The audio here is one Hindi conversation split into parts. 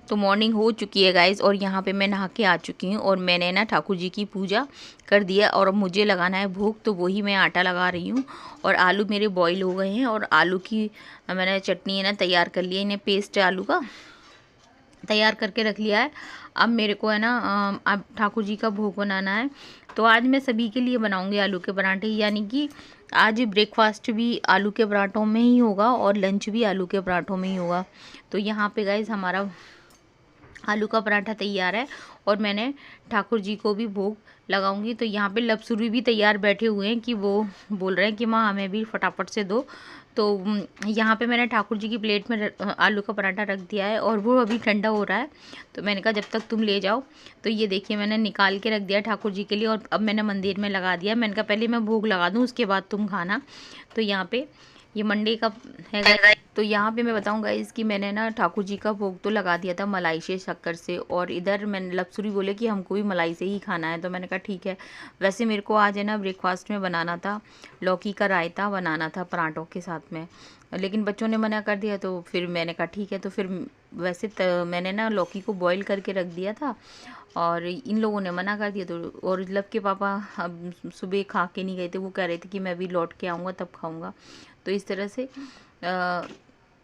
तो मॉर्निंग हो चुकी है गाइज़, और यहाँ पे मैं नहा के आ चुकी हूँ और मैंने ना ठाकुर जी की पूजा कर दिया। और अब मुझे लगाना है भोग, तो वही मैं आटा लगा रही हूँ। और आलू मेरे बॉईल हो गए हैं, और आलू की मैंने चटनी है ना तैयार कर ली है, इन्हें पेस्ट आलू का तैयार करके रख लिया है। अब मेरे को है ना अब ठाकुर जी का भोग बनाना है। तो आज मैं सभी के लिए बनाऊंगी आलू के पराठे, यानी कि आज ब्रेकफास्ट भी आलू के पराठों में ही होगा और लंच भी आलू के पराठों में ही होगा। तो यहाँ पे गाइज हमारा आलू का पराठा तैयार है, और मैंने ठाकुर जी को भी भोग लगाऊंगी। तो यहाँ पे लपसुरी भी तैयार बैठे हुए हैं कि वो बोल रहे हैं कि माँ हमें भी फटाफट से दो। तो यहाँ पे मैंने ठाकुर जी की प्लेट में आलू का पराठा रख दिया है, और वो अभी ठंडा हो रहा है। तो मैंने कहा जब तक तुम ले जाओ। तो ये देखिए मैंने निकाल के रख दिया ठाकुर जी के लिए, और अब मैंने मंदिर में लगा दिया। मैंने कहा पहले मैं भोग लगा दूँ, उसके बाद तुम खाना। तो यहाँ पे ये मंडे का है। तो यहाँ पे मैं बताऊँ गाइस कि मैंने ना ठाकुर जी का भोग तो लगा दिया था मलाई से शक्कर से, और इधर मैंने लपसुरी बोले कि हमको भी मलाई से ही खाना है। तो मैंने कहा ठीक है। वैसे मेरे को आज है ना ब्रेकफास्ट में बनाना था लौकी का रायता, बनाना था पराठों के साथ में, लेकिन बच्चों ने मना कर दिया। तो फिर मैंने कहा ठीक है। तो फिर वैसे मैंने ना लौकी को बॉईल करके रख दिया था, और इन लोगों ने मना कर दिया। तो और लब के पापा अब सुबह खा के नहीं गए थे, वो कह रहे थे कि मैं भी लौट के आऊँगा तब खाऊँगा। तो इस तरह से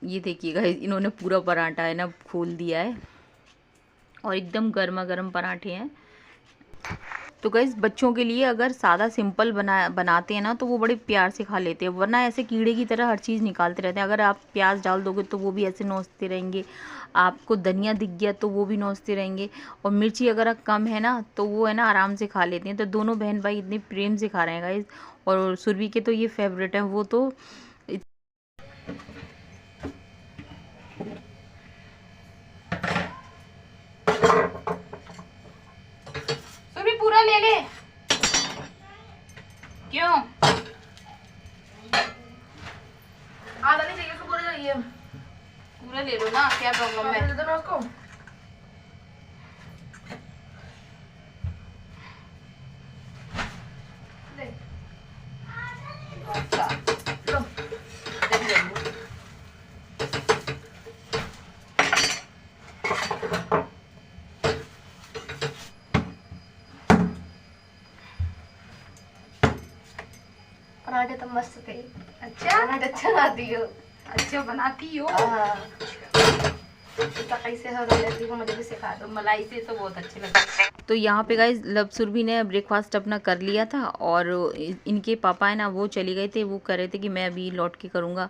ये देखिएगा इन्होंने पूरा पराठा है ना खोल दिया है, और एकदम गर्मा गर्म पराठे हैं। तो गाइस बच्चों के लिए अगर सादा सिंपल बनाते हैं ना तो वो बड़े प्यार से खा लेते हैं, वरना ऐसे कीड़े की तरह हर चीज़ निकालते रहते हैं। अगर आप प्याज डाल दोगे तो वो भी ऐसे नोचते रहेंगे, आपको धनिया दिख गया तो वो भी नोचते रहेंगे, और मिर्ची अगर कम है ना तो वो है ना आराम से खा लेते हैं। तो दोनों बहन भाई इतने प्रेम से खा रहे हैं गाइस। और सुरभि के तो ये फेवरेट है, वो तो सुरभि पूरा ले ले। क्यों आधा नहीं चाहिए उसको, पूरा चाहिए। पूरा ले लो ना, क्या प्रॉब्लम है। दे दो ना उसको। ले अच्छा, लो। दे दे लो। पराठे तो मस्त थे। अच्छा पराठे अच्छा बनाती हो। अच्छा बनाती हो। हाँ, कैसे हो रहती हो, मुझे भी सिखा दो। तो मलाई से तो बहुत अच्छे लगते हैं। तो यहाँ पे गाइस लपसुर भी ने ब्रेकफास्ट अपना कर लिया था, और इनके पापा है ना वो चले गए थे, वो कर रहे थे कि मैं अभी लौट के करूँगा।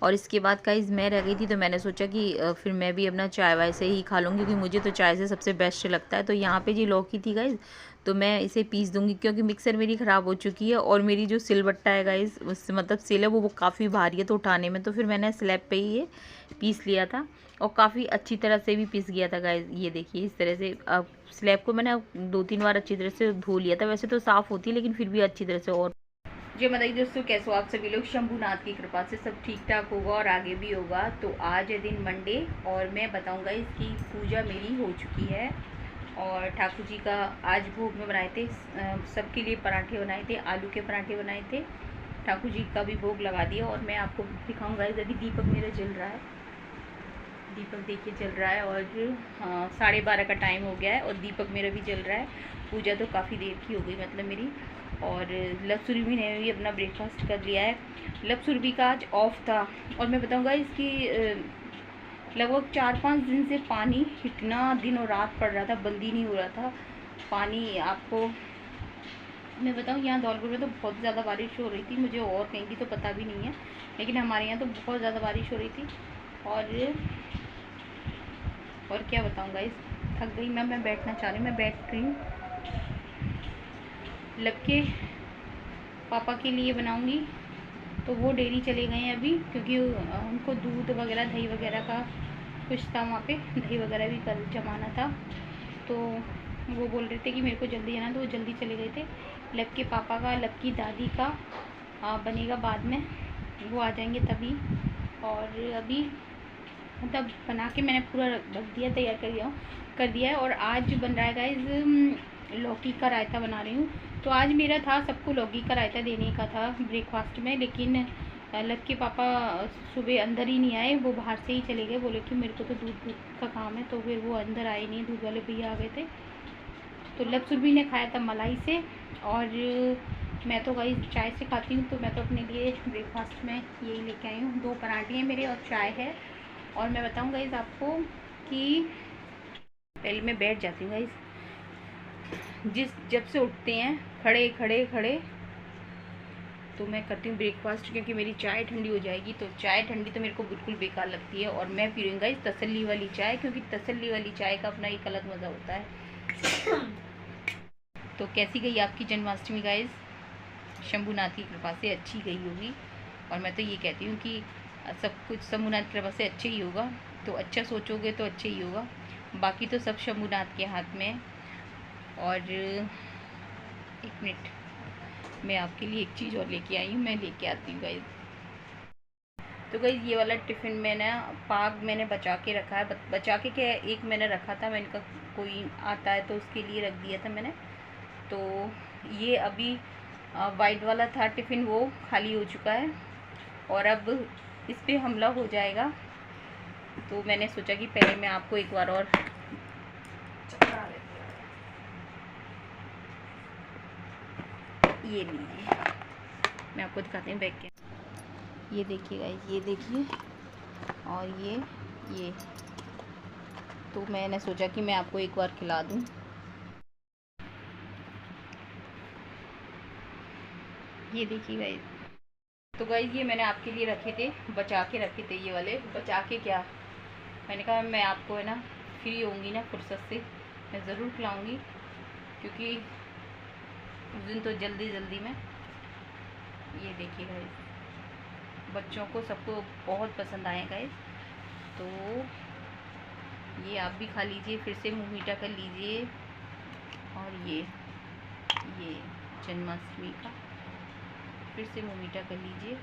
और इसके बाद गाइस मैं रह गई थी, तो मैंने सोचा कि फिर मैं भी अपना चाय वाय से ही खा लूँगी, क्योंकि मुझे तो चाय से सबसे बेस्ट लगता है। तो यहाँ पे जी लौकी थी गाइस, तो मैं इसे पीस दूँगी, क्योंकि मिक्सर मेरी ख़राब हो चुकी है, और मेरी जो सिलबट्टा है गाइस उससे मतलब सिल है वो काफ़ी भारी है तो उठाने में, तो फिर मैंने स्लैब पे ही ये पीस लिया था, और काफ़ी अच्छी तरह से भी पिस गया था गाइस। ये देखिए इस तरह से। अब स्लैब को मैंने 2-3 बार अच्छी तरह से धो लिया था, वैसे तो साफ़ होती है लेकिन फिर भी अच्छी तरह से। और जय माता दी दोस्तों, कैसे हो आप सभी लोग। शंभुनाथ की कृपा से सब ठीक ठाक होगा और आगे भी होगा। तो आज है दिन मंडे, और मैं बताऊंगा इसकी पूजा मेरी हो चुकी है, और ठाकुर जी का आज भोग में बनाए थे, सबके लिए पराठे बनाए थे, आलू के पराठे बनाए थे। ठाकुर जी का भी भोग लगा दिया, और मैं आपको दिखाऊंगा। अभी दीपक मेरा जल रहा है, दीपक देखिए जल रहा है, और 12:30 का टाइम हो गया है, और दीपक मेरा भी जल रहा है। पूजा तो काफ़ी देर की हो गई मतलब मेरी। और लपसुरभि ने भी अपना ब्रेकफास्ट कर लिया है। लपसुरभि का आज ऑफ था, और मैं बताऊंगा इसकी लगभग 4-5 दिन से पानी इतना दिन और रात पड़ रहा था, बंद ही नहीं हो रहा था पानी। आपको मैं बताऊँ यहाँ धौलपुर में तो बहुत ज़्यादा बारिश हो रही थी, मुझे और कहीं की तो पता भी नहीं है, लेकिन हमारे यहाँ तो बहुत ज़्यादा बारिश हो रही थी। और क्या बताऊँ गाइस, थक गई मैं बैठना चाह रही हूँ, मैं बैठ रही हूँ। लबके पापा के लिए बनाऊँगी, तो वो डेयरी चले गए हैं अभी, क्योंकि उनको दूध वगैरह दही वगैरह का कुछ था वहाँ पे, दही वगैरह भी कल जमाना था। तो वो बोल रहे थे कि मेरे को जल्दी जाना, तो वो जल्दी चले गए थे। लब के पापा का, लब की दादी का बनेगा बाद में, वो आ जाएंगे तभी। और अभी मतलब बना के मैंने पूरा रख दिया, तैयार कर दिया है। और आज बन रहा है गाइस लौकी का रायता बना रही हूँ। तो आज मेरा था सबको लौकी का रायता देने का था ब्रेकफास्ट में, लेकिन लव के पापा सुबह अंदर ही नहीं आए, वो बाहर से ही चले गए, बोले कि मेरे को तो दूध का काम है, तो फिर वो अंदर आए नहीं, दूध वाले भैया आ गए थे। तो लव सुरभि ने खाया था मलाई से, और मैं तो गाइस चाय से खाती हूँ, तो मैं तो अपने लिए ब्रेकफास्ट में यही लेके आई हूँ, 2 पराठे हैं मेरे और चाय है। और मैं बताऊँ गाइस आपको कि पहले मैं बैठ जाती हूँ गाइस, जब से उठते हैं खड़े खड़े खड़े, तो मैं करती हूँ ब्रेकफास्ट, क्योंकि मेरी चाय ठंडी हो जाएगी। तो चाय ठंडी तो मेरे को बिल्कुल बेकार लगती है, और मैं पी रही हूँ गाइस तसल्ली वाली चाय, क्योंकि तसल्ली वाली चाय का अपना एक अलग मज़ा होता है। तो कैसी गई आपकी जन्माष्टमी गाइस? शंभुनाथ की कृपा से अच्छी गई होगी, और मैं तो ये कहती हूँ कि सब कुछ शंभुनाथ की कृपा से अच्छा ही होगा। तो अच्छा सोचोगे तो अच्छा ही होगा, बाकी तो सब शंभुनाथ के हाथ में है। और 1 मिनट, मैं आपके लिए एक चीज़ और लेके आई हूँ, मैं लेके आती हूँ गाइस। तो गाइस ये वाला टिफ़िन मैंने पाग मैंने बचा के रखा है, बचा के क्या, एक मैंने रखा था, मैंने कहा कोई आता है तो उसके लिए रख दिया था मैंने। तो ये अभी वाइट वाला था टिफ़िन, वो खाली हो चुका है, और अब इस पर हमला हो जाएगा। तो मैंने सोचा कि पहले मैं आपको एक बार और ये लीजिए, मैं आपको दिखाती हूँ बैग के। ये देखिए गाइस, ये देखिए, और ये तो मैंने सोचा कि मैं आपको एक बार खिला दूँ। ये देखिए गाइस, तो गाइस ये मैंने आपके लिए रखे थे, बचा के रखे थे, ये वाले बचा के, क्या मैंने कहा मैं आपको है ना फ्री होंगी ना फुर्सत से मैं ज़रूर खिलाऊँगी, क्योंकि उस दिन तो जल्दी में। ये देखिए गाइस, बच्चों को सबको बहुत पसंद आए गाइस, तो ये आप भी खा लीजिए, फिर से मुँह मीठा कर लीजिए। और ये जन्माष्टमी का फिर से मुँह मीठा कर लीजिए।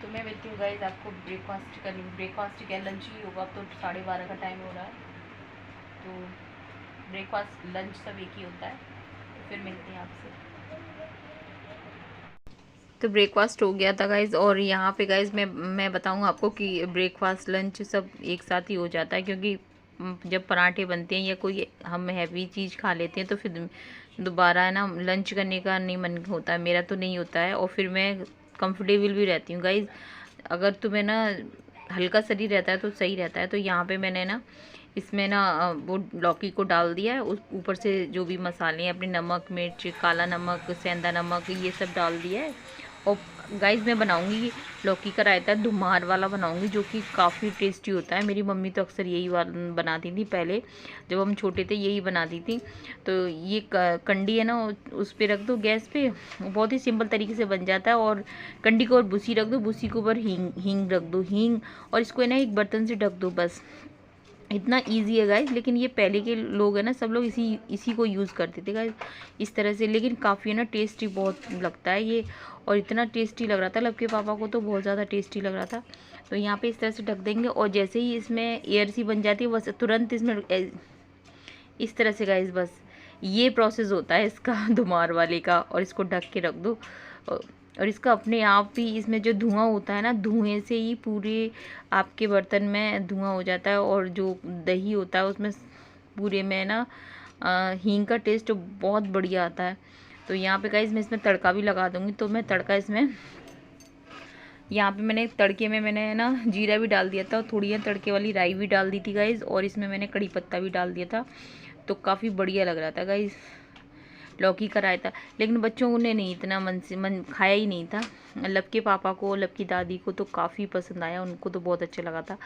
तो मैं मिलती हूँ गाइस आपको ब्रेकफास्ट करने, ब्रेकफास्ट क्या लंच ही होगा, अब तो 12:30 का टाइम हो रहा है, तो ब्रेकफास्ट लंच सब एक ही होता है। तो फिर मिलते हैं आपसे। तो ब्रेकफास्ट हो गया था गाइज़, और यहाँ पे गाइज़ मैं बताऊँ आपको कि ब्रेकफास्ट लंच सब एक साथ ही हो जाता है, क्योंकि जब पराठे बनते हैं या कोई हम हैवी चीज़ खा लेते हैं तो फिर दोबारा है ना लंच करने का नहीं मन होता है, मेरा तो नहीं होता है, और फिर मैं कंफर्टेबल भी रहती हूँ गाइज़। अगर तुम्हें ना हल्का शरीर रहता है तो सही रहता है। तो यहाँ पे मैंने ना इसमें ना वो लौकी को डाल दिया है, उस ऊपर से जो भी मसाले हैं अपने नमक मिर्च काला नमक सेंधा नमक ये सब डाल दिया है। और गाइस मैं बनाऊंगी लौकी का रायता धुमार वाला बनाऊंगी, जो कि काफ़ी टेस्टी होता है। मेरी मम्मी तो अक्सर यही बनाती थी पहले, जब हम छोटे थे यही बनाती थी। तो ये कंडी है ना उस पर रख दो गैस पे, बहुत ही सिंपल तरीके से बन जाता है। और कंडी को और भूसी रख दो, भूसी के ऊपर हींग रख दो, हींग, और इसको है ना एक बर्तन से ढक दो, बस इतना इजी है गाइज। लेकिन ये पहले के लोग हैं ना, सब लोग इसी को यूज़ करते थे गाइज इस तरह से। लेकिन काफ़ी है ना टेस्टी बहुत लगता है ये, और इतना टेस्टी लग रहा था, लव के पापा को तो बहुत ज़्यादा टेस्टी लग रहा था। तो यहाँ पे इस तरह से ढक देंगे, और जैसे ही इसमें एयर सी बन जाती है बस तुरंत इसमें इस तरह से गाइज, बस ये प्रोसेस होता है इसका धुमार वाले का। और इसको ढक के रख दो, और इसका अपने आप ही इसमें जो धुआं होता है ना, धुएं से ही पूरे आपके बर्तन में धुआं हो जाता है। और जो दही होता है उसमें पूरे में ना हींग का टेस्ट बहुत बढ़िया आता है। तो यहाँ पे गाइस मैं इसमें तड़का भी लगा दूँगी। तो मैं तड़का इसमें यहाँ पे मैंने तड़के में मैंने ना जीरा भी डाल दिया था, और थोड़ी तड़के वाली राई भी डाल दी थी गाइस, और इसमें मैंने कड़ी पत्ता भी डाल दिया था। तो काफ़ी बढ़िया लग रहा था गाइस लौकी का रायता। लेकिन बच्चों ने नहीं इतना मन खाया ही नहीं था। लव के पापा को, लव की दादी को तो काफ़ी पसंद आया, उनको तो बहुत अच्छा लगा था।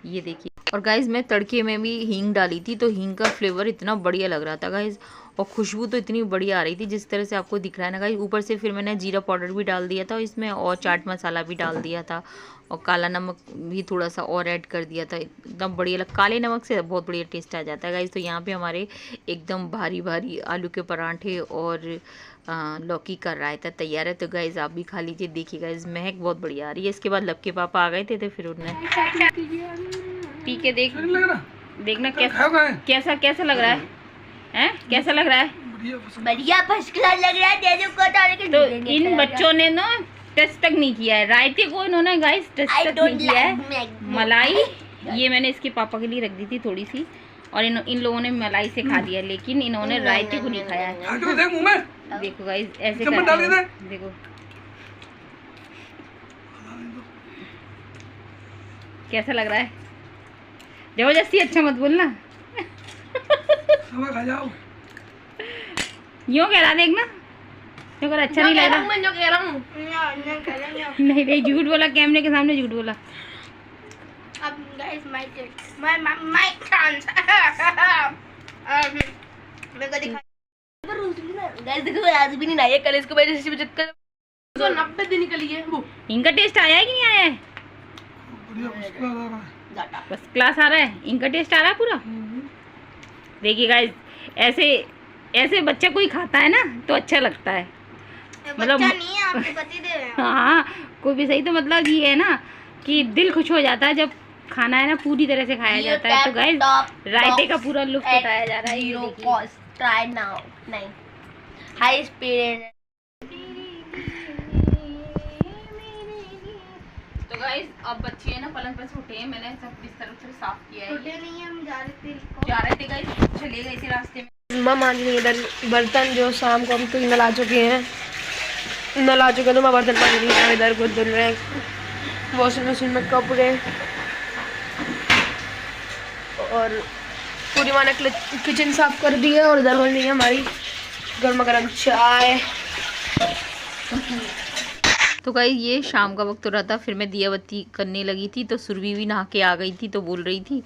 ये देखिए, और गाइज़ मैं तड़के में भी हींग डाली थी, तो हींग का फ्लेवर इतना बढ़िया लग रहा था गाइज़, और खुशबू तो इतनी बढ़िया आ रही थी जिस तरह से आपको दिख रहा है ना गाइज़। ऊपर से फिर मैंने जीरा पाउडर भी डाल दिया था इसमें, और चाट मसाला भी डाल दिया था, और काला नमक भी थोड़ा सा और ऐड कर दिया था। एकदम बढ़िया काले नमक से बहुत बढ़िया टेस्ट आ जाता है गाइज़। तो यहाँ पे हमारे एकदम भारी भारी आलू के पराठे और लौकी का रायता तैयार है। तो गाइज़ आप भी खा लीजिए। देखिए गाइज़ महक बहुत बढ़िया आ रही है। इसके बाद लव के पापा आ गए थे, तो फिर उन्होंने पी के देखना कैसा कैसा लग रहा है, हैं कैसा लग रहा है। बढ़िया फर्स्ट क्लास लग रहा है। दे दो तो इन बच्चों ने ना टेस्ट तक नहीं किया है, रायते को इन्होंने गाइस टेस्ट तक नहीं किया है। मलाई ये मैंने इसके पापा के लिए रख दी थी थोड़ी सी, और इन लोगों ने मलाई से खा लिया, लेकिन इन्होंने रायते को नहीं खाया है। देखो गाइस ऐसे करते हैं, देखो कैसा लग रहा है। जबरदस्ती अच्छा मत बोलना। यूँ कह रहा देखना, यूँ कर अच्छा नहीं लग रहा। मैं जो कह रहा हूँ नहीं नहीं झूठ बोला, कैमरे के सामने झूठ बोला। अब गाइस माय चांस मैं को दिखा गाइस देखो आज भी नहीं नहाया, कल इसको वजह से चक्कर तो 90 दिन निकली है वो। इनका टेस्ट आया है कि नहीं आया है? फर्स्ट क्लास आ रहा है, इनका टेस्ट आ रहा है पूरा। देखिए गाइस ऐसे बच्चा कोई खाता है ना तो अच्छा लगता है, मतलब नहीं है आपके पति देव। हाँ कोई भी सही, तो मतलब ये है ना कि दिल खुश हो जाता है जब खाना है ना पूरी तरह से खाया जाता है। तो गाइस रायते का पूरा लुत्फ उठाया जा रहा है। ये देखिए ट्राई नाउ नहीं हाई स्पीड। तो गाइस अब बच्चे है ना पलंग पर से उठे हैं, मैंने सब बिस्तर उस्तर साफ किया है। छोटे नहीं हम जा रहे थे गाइस, चले गए थे रास्ते में। माँ मान रही इधर बर्तन जो शाम को हम तो नल आ चुके हैं, नल आ चुके तो मैं बर्तन मान रही हूँ, इधर को धुल रहे हैं वॉशिंग मशीन में कपड़े, और पूरी माँ ने किचन साफ कर दी है, और इधर बन रही है हमारी गर्मा गर्म चाय। तो गाइस ये शाम का वक्त हो रहा था, फिर मैं दिया बत्ती करने लगी थी, तो सुरभि भी नहा के आ गई थी, तो बोल रही थी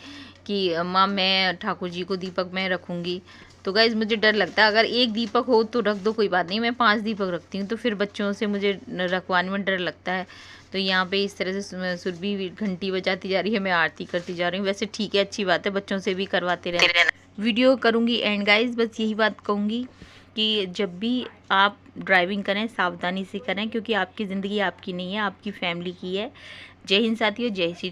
कि माँ मैं ठाकुर जी को दीपक में रखूँगी। तो गाइस मुझे डर लगता है, अगर एक दीपक हो तो रख दो कोई बात नहीं, मैं 5 दीपक रखती हूँ, तो फिर बच्चों से मुझे रखवाने में डर लगता है। तो यहाँ पे इस तरह से सुरभि घंटी बजाती जा रही है, मैं आरती करती जा रही हूँ। वैसे ठीक है, अच्छी बात है, बच्चों से भी करवाते रहना। वीडियो करूँगी एंड गाइस बस यही बात कहूँगी कि जब भी आप ड्राइविंग करें सावधानी से करें, क्योंकि आपकी ज़िंदगी आपकी नहीं है, आपकी फैमिली की है। जय हिंद साथियों, जय श्री